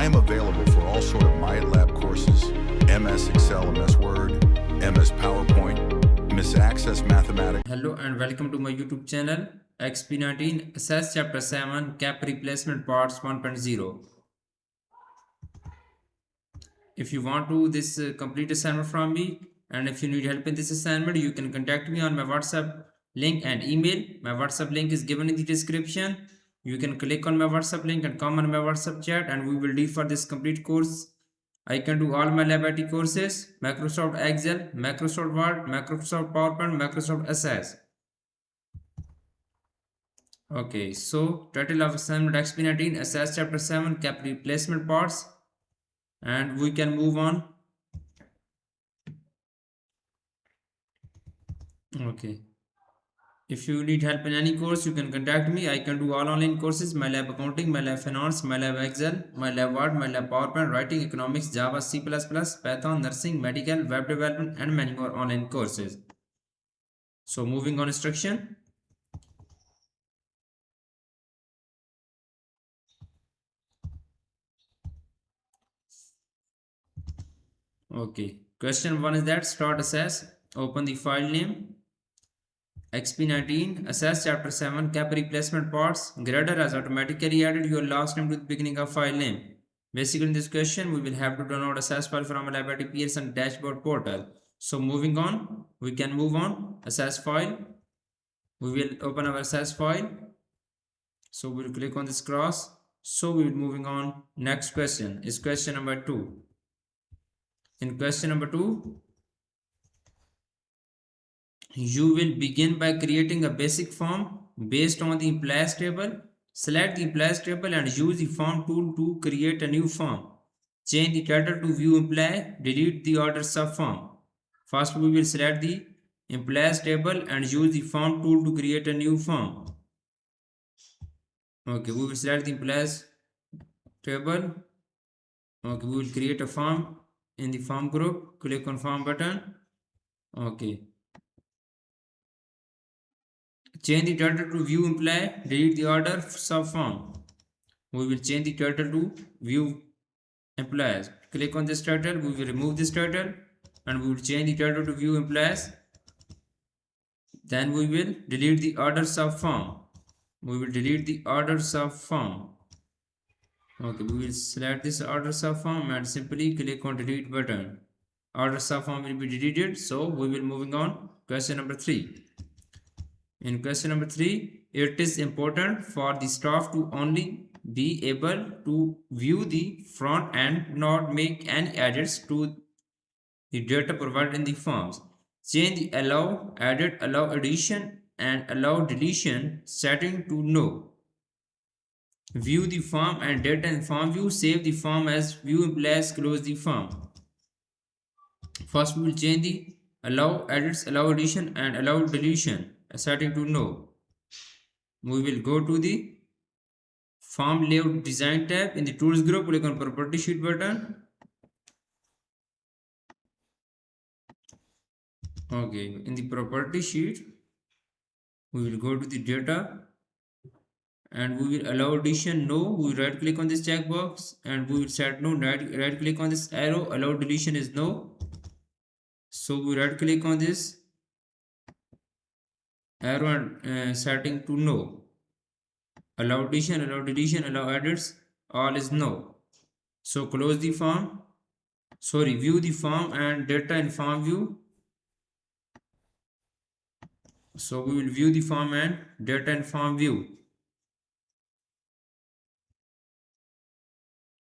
I'm available for all sort of MyLab courses, MS Excel, MS Word, MS PowerPoint, MS Access Mathematics. Hello and welcome to my YouTube channel XP19 Assess Chapter 7 Cap Replacement Parts 1.0. If you want to this complete assignment from me, and if you need help in this assignment, you can contact me on my WhatsApp link and email. My WhatsApp link is given in the description. You can click on my WhatsApp link and come on my WhatsApp chat, and we will do for this complete course. I can do all my lab IT courses: Microsoft Excel, Microsoft Word, Microsoft PowerPoint, Microsoft Access. Okay, so title of assignment XP19 Assess Chapter 7 Cap Replacement Parts, and we can move on. Okay, if you need help in any course, you can contact me. I can do all online courses: MyLab Accounting, MyLab Finance, MyLab Excel, MyLab Word, MyLab PowerPoint, Writing, Economics, Java, C++, Python, Nursing, Medical, Web Development, and many more online courses. So moving on instruction. Okay, question 1 is that start assess, open the file name XP19 Assess Chapter 7 Cap Replacement Parts. Grader has automatically added your last name to the beginning of file name. Basically in this question we will have to download Assess file from a Lab IT Pearson dashboard portal. So moving on, we can move on. Assess file, we will open our Assess file. So we will click on this cross. So we will moving on. Next question is question number 2. In question number 2, you will begin by creating a basic form based on the employees table. Select the employees table and use the form tool to create a new form. Change the title to view employee, delete the order subform. First we will select the employees table and use the form tool to create a new form. Okay, we will select the employees table. Okay, we will create a form in the form group. Click on form button. Okay, change the title to view employee, delete the order subform. We will change the title to view employees. Click on this title, we will remove this title and we will change the title to view employees. Then we will delete the order subform. We will delete the order subform. Okay, we will select this order subform and simply click on delete button. Order subform will be deleted. So we will moving on. Question number 3. In question number 3, it is important for the staff to only be able to view the front and not make any edits to the data provided in the forms. Change the allow, edit, allow addition and allow deletion setting to no. View the form and data in form view. Save the form as view employees. Close the form. First we will change the allow edits, allow addition and allow deletion setting to no. We will go to the form layout design tab. In the tools group, click on property sheet button. Okay, in the property sheet we will go to the data and we will allow addition no. We will right click on this checkbox and we will set no. Right click on this arrow, allow deletion is no. So we right click on this arrow and setting to no. Allow addition, allow deletion, allow edits, all is no. So close the form. Sorry, view the form and data in form view. So we will view the form and data in form view.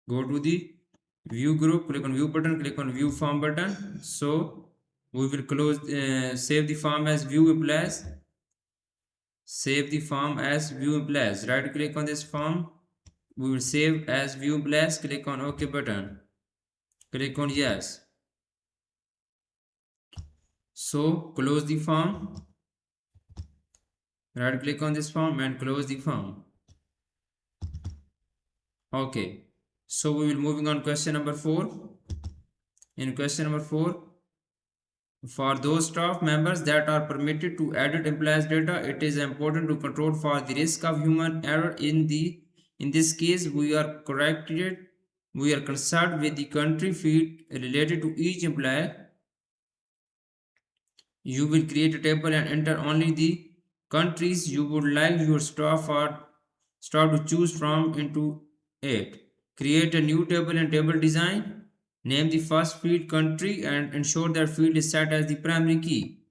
Go to the view group, click on view button, click on view form button. So we will close, save the form as view employees. Save the form as view employees. Right click on this form. We will save as view employees. Click on OK button. Click on yes. So close the form. Right click on this form and close the form. Okay. So we will moving on question number 4. In question number 4, for those staff members that are permitted to edit employees data, it is important to control for the risk of human error. In this case, we are corrected we are concerned with the country field related to each employee. You will create a table and enter only the countries you would like your staff to choose from into it. Create a new table and table design. Name the first field country and ensure that field is set as the primary key.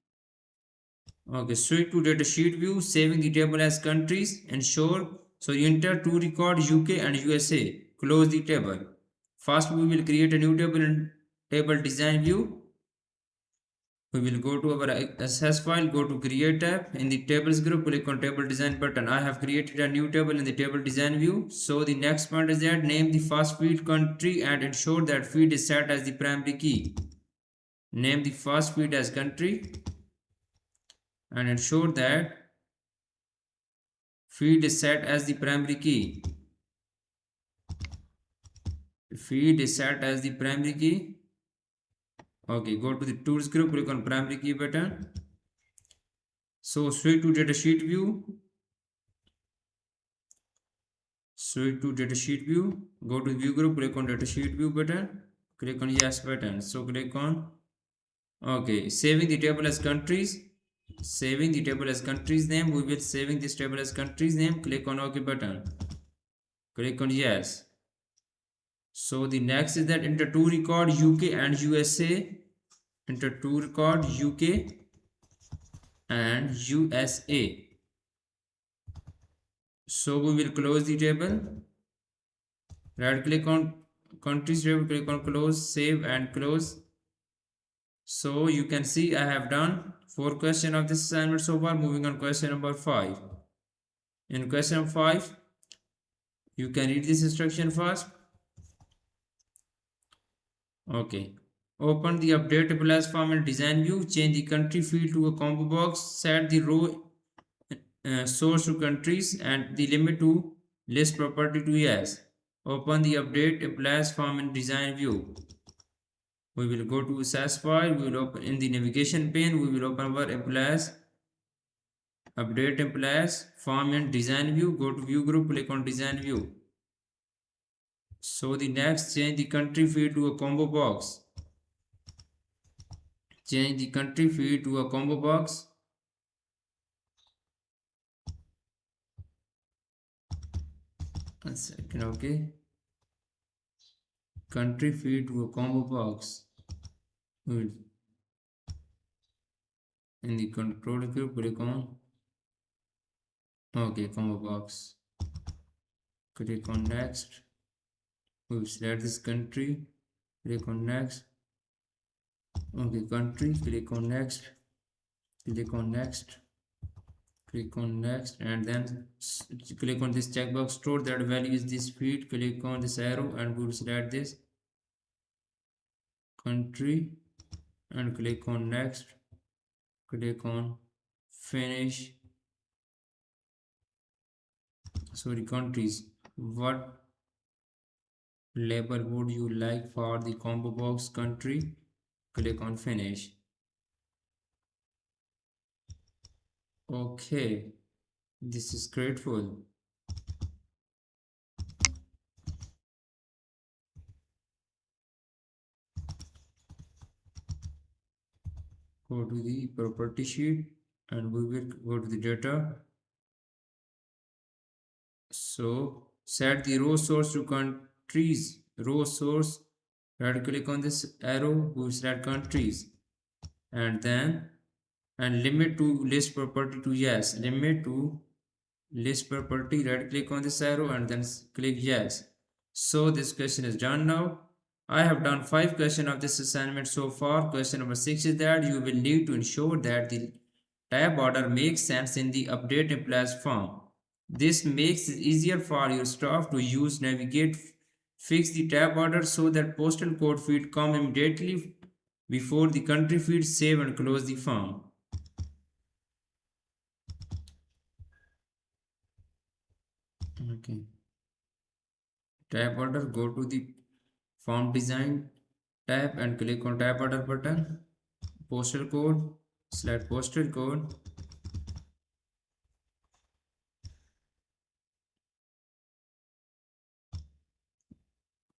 Okay, switch to data sheet view, saving the table as countries. You enter to record UK and USA. Close the table. First, we will create a new table and table design view. We will go to our SS file, go to create tab. In the tables group, click on table design button. I have created a new table in the table design view. So the next point is that name the first field country and ensure that field is set as the primary key. Name the first field as country and ensure that field is set as the primary key. Field is set as the primary key. Okay, go to the tools group, click on primary key button. So switch to data sheet view. Switch to data sheet view. Go to view group, click on data sheet view button. Click on yes button. So click on okay. Saving the table as countries. Saving the table as countries name. We will saving this table as countries name. Click on OK button. Click on yes. So the next is that enter to record UK and USA. Enter to record UK and USA. So we will close the table. Right click on countries table, click on close, save and close. So you can see I have done 4 questions of this assignment so far. Moving on question number 5. In question 5, you can read this instruction first. Okay. Open the update applause form and design view. Change the country field to a combo box. Set the row source to countries and the limit to list property to yes. Open the update applause form and design view. We will go to SAS file. We will open in the navigation pane. We will open our applause update applause form and design view. Go to view group. Click on design view. So the next, change the country field to a combo box. Change the country field to a combo box. One second, okay. Country field to a combo box. In the control group, click on okay, combo box. Click on next. We will select this country. Click on next. Okay, country. Click on next. Click on next. Click on next, and then click on this checkbox. Store that value is this field. Click on this arrow, and we will select this country, and click on next. Click on finish. Sorry, countries. What label would you like for the combo box country? Click on finish. Okay, this is grateful. Go to the property sheet and we will go to the data. So set the row source to countries. Row source, right click on this arrow, we will select countries, and then limit to list property to yes. Limit to list property, right click on this arrow and then click yes. So this question is done now. I have done 5 questions of this assignment so far. Question number 6 is that you will need to ensure that the tab order makes sense in the update implies form. This makes it easier for your staff to use navigate. Fix the tab order so that postal code field come immediately before the country field. Save and close the form. Okay. Tab order, go to the form design tab and click on tab order button. Postal code, select postal code.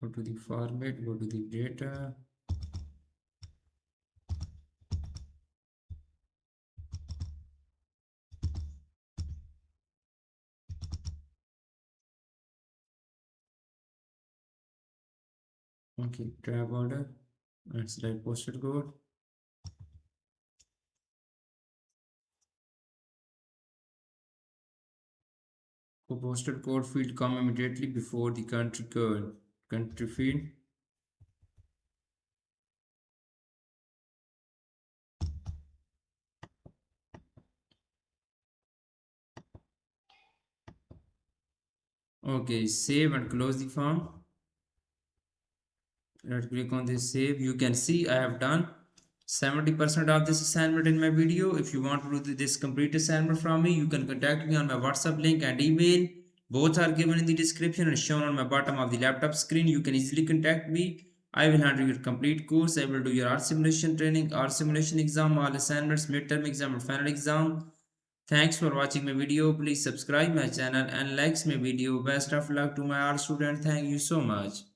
Go to the format, go to the data. Okay, tab order and select postal code. The postal code field come immediately before the country code. Country field. Okay, save and close the form. Let's click on this save. You can see I have done 70% of this assignment in my video. If you want to do this complete assignment from me, you can contact me on my WhatsApp link and email. Both are given in the description and shown on my bottom of the laptop screen. You can easily contact me. I will handle your complete course. I will do your art simulation training, art simulation exam, all assignments, midterm exam and final exam. Thanks for watching my video. Please subscribe my channel and likes my video. Best of luck to my art student. Thank you so much.